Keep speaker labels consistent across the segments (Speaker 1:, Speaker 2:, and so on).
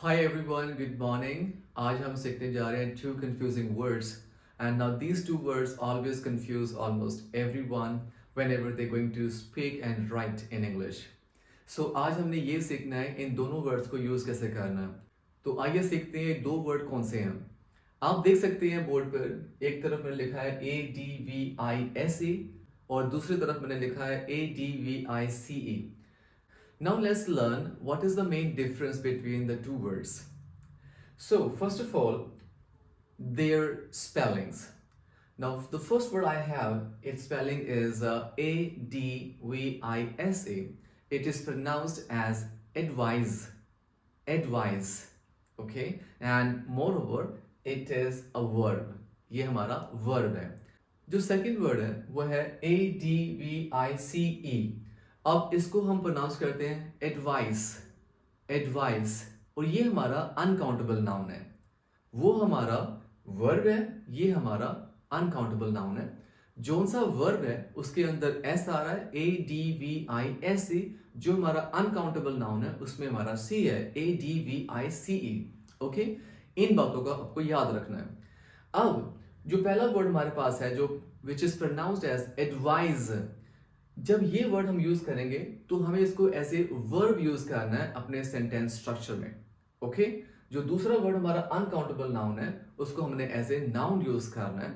Speaker 1: Hi everyone, good morning. आज हम सीखने जा रहे हैं two confusing words and now these two words always confuse almost everyone whenever they're going to speak and write in English. So आज हमने ये सीखना है इन दोनों words को use कैसे करना है. तो आइए सीखते हैं दो word कौन से हैं. आप देख सकते हैं बोर्ड पर एक तरफ मैंने लिखा है ADVISE और दूसरी तरफ मैंने लिखा है ADVICE. Now let's learn what is the main difference between the two words. So first of all, their spellings. Now the first word I have, its spelling is ADVISE. It is pronounced as advise, advise, okay? And moreover, it is a verb. ये हमारा verb है. जो second word है वो है ADVICE. अब इसको हम प्रोनाउंस करते हैं एडवाइस, एडवाइस, और ये हमारा अनकाउंटेबल नाउन है. वो हमारा वर्ब है, ये हमारा अनकाउंटेबल नाउन है. जो सा वर्ब है उसके अंदर एस आ रहा है, ADVISE. जो हमारा अनकाउंटेबल नाउन है उसमें हमारा सी है, ADVICE. ओके, इन बातों का आपको याद रखना है. अब जो पहला वर्ड हमारे पास है जो which is pronounced as advise, जब ये वर्ड हम यूज करेंगे तो हमें इसको एज ए वर्ब यूज करना है अपने सेंटेंस स्ट्रक्चर में. ओके, जो दूसरा वर्ड हमारा अनकाउंटेबल नाउन है उसको हमने एज ए नाउन यूज करना है.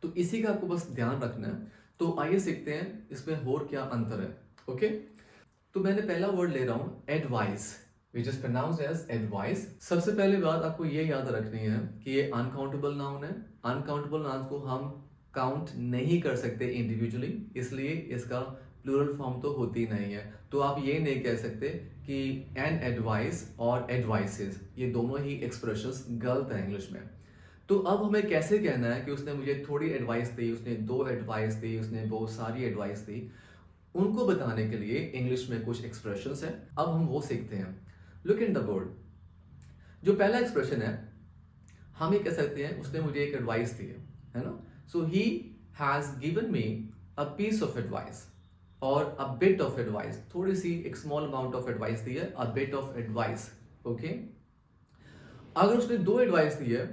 Speaker 1: तो इसी का आपको बस ध्यान रखना है. तो आइए सीखते हैं इसमें और क्या अंतर है. ओके, तो मैंने पहला वर्ड ले रहा हूं advice, which is pronounced as advice. सबसे पहले बात आपको ये याद रखनी है कि ये अनकाउंटेबल नाउन है. अनकाउंटेबल नाउन को हम काउंट नहीं कर सकते इंडिविजुअली, इसलिए इसका प्लूरल फॉर्म तो होती नहीं है. तो आप ये नहीं कह सकते कि एन एडवाइस और एडवाइसेस, ये दोनों ही एक्सप्रेशंस गलत है इंग्लिश में. तो अब हमें कैसे कहना है कि उसने मुझे थोड़ी एडवाइस दी, उसने दो एडवाइस दी, उसने बहुत सारी एडवाइस दी. उनको बताने के लिए इंग्लिश में कुछ एक्सप्रेशंस हैं. अब हम वो सीखते हैं. Look in the board. जो पहला एक्सप्रेशन है हम ये कह सकते हैं उसने मुझे एक एडवाइस दी है ना. So he has given me a piece of advice or a bit of advice. थोड़ी सी एक small amount of advice दी है, a bit of advice. Okay? अगर उसने दो advice दी है,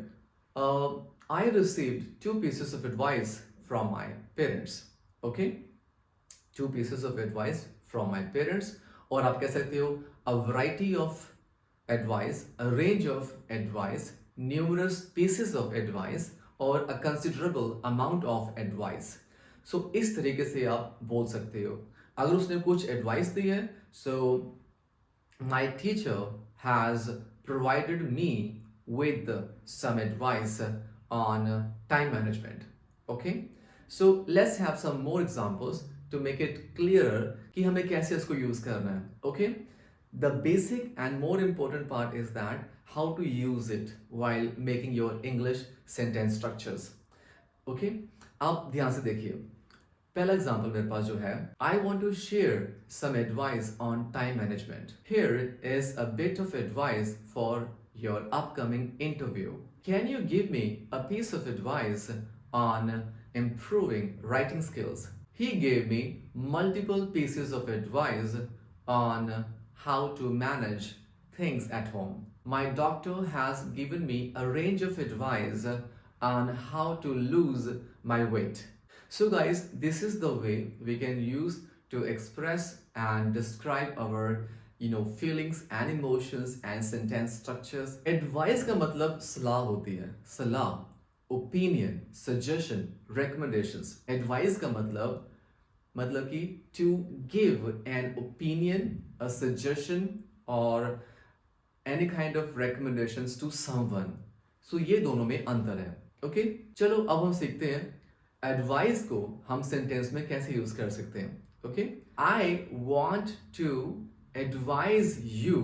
Speaker 1: I received 2 pieces of advice from my parents. Okay? 2 pieces of advice from my parents. और आप कह सकते हो a variety of advice, a range of advice, numerous pieces of advice और a considerable amount of advice. So इस तरीके से आप बोल सकते हो. अगर उसने कुछ एडवाइस दी है, so my teacher has provided me with some advice on time management. Okay? So let's have some more examples to make it clearer कि हमें कैसे इसको यूज करना है. Okay? The basic and more important part is that how to use it while making your English sentence structures. Okay? आप ध्यान से देखिए. पहला एग्जाम्पल मेरे पास जो है, I want to share some advice on time management. Here is a bit of advice for your upcoming interview. Can you give me a piece of advice on improving writing skills? He gave me multiple pieces of advice on how to manage things at home. My doctor has given me a range of advice on how to lose my weight. So guys, this is the way we can use to express and describe our feelings and emotions and sentence structures. Advice का मतलब सलाह होती है. सलाह, opinion, suggestion, recommendations. Advice का मतलब कि to give an opinion, a suggestion or any kind of recommendations to someone. So ये दोनों में अंतर है. Okay? चलो अब हम सीखते हैं advice को हम sentence में कैसे यूज कर सकते हैं. Okay? I want to advise you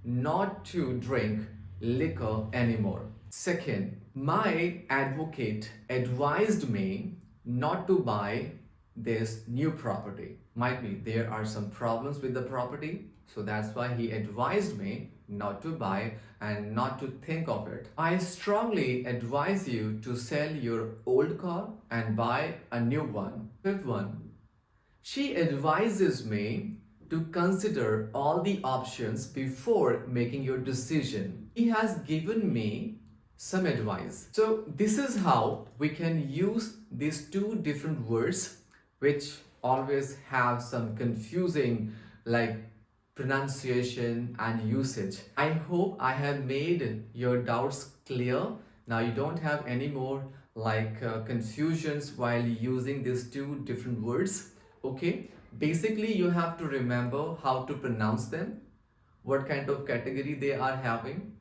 Speaker 1: not to drink liquor anymore. Second, my advocate advised me not to buy this new property. Might be there are some problems with the property, so that's why he advised me not to buy and not to think of it. I strongly advise you to sell your old car and buy a new one. Fifth one, she advises me to consider all the options before making your decision. He has given me some advice. So this is how we can use these two different words which always have some confusing like pronunciation and usage. I hope I have made your doubts clear. Now you don't have any more like confusions while using these two different words. Okay, basically you have to remember how to pronounce them, what kind of category they are having,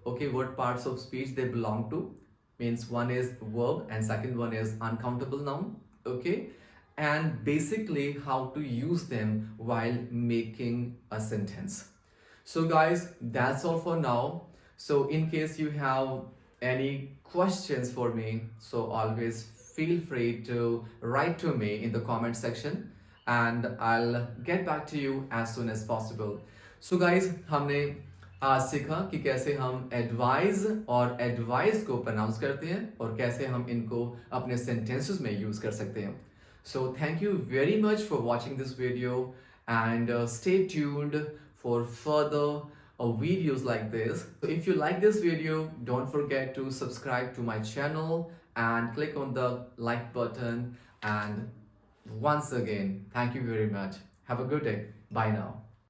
Speaker 1: okay, what parts of speech they belong to. Means one is verb and second one is uncountable noun. Okay, and basically how to use them while making a sentence. So guys, that's all for now. So in case you have any questions for me, so always feel free to write to me in the comment section and I'll get back to you as soon as possible. So guys, हमने आज सीखा कि कैसे हम advise और advice को pronounce करते हैं और कैसे हम इनको अपने सेंटेंसेस में यूज कर सकते हैं. So thank you very much for watching this video and stay tuned for further videos like this. So if you like this video, don't forget to subscribe to my channel and click on the like button. And once again, thank you very much. Have a good day. Bye now.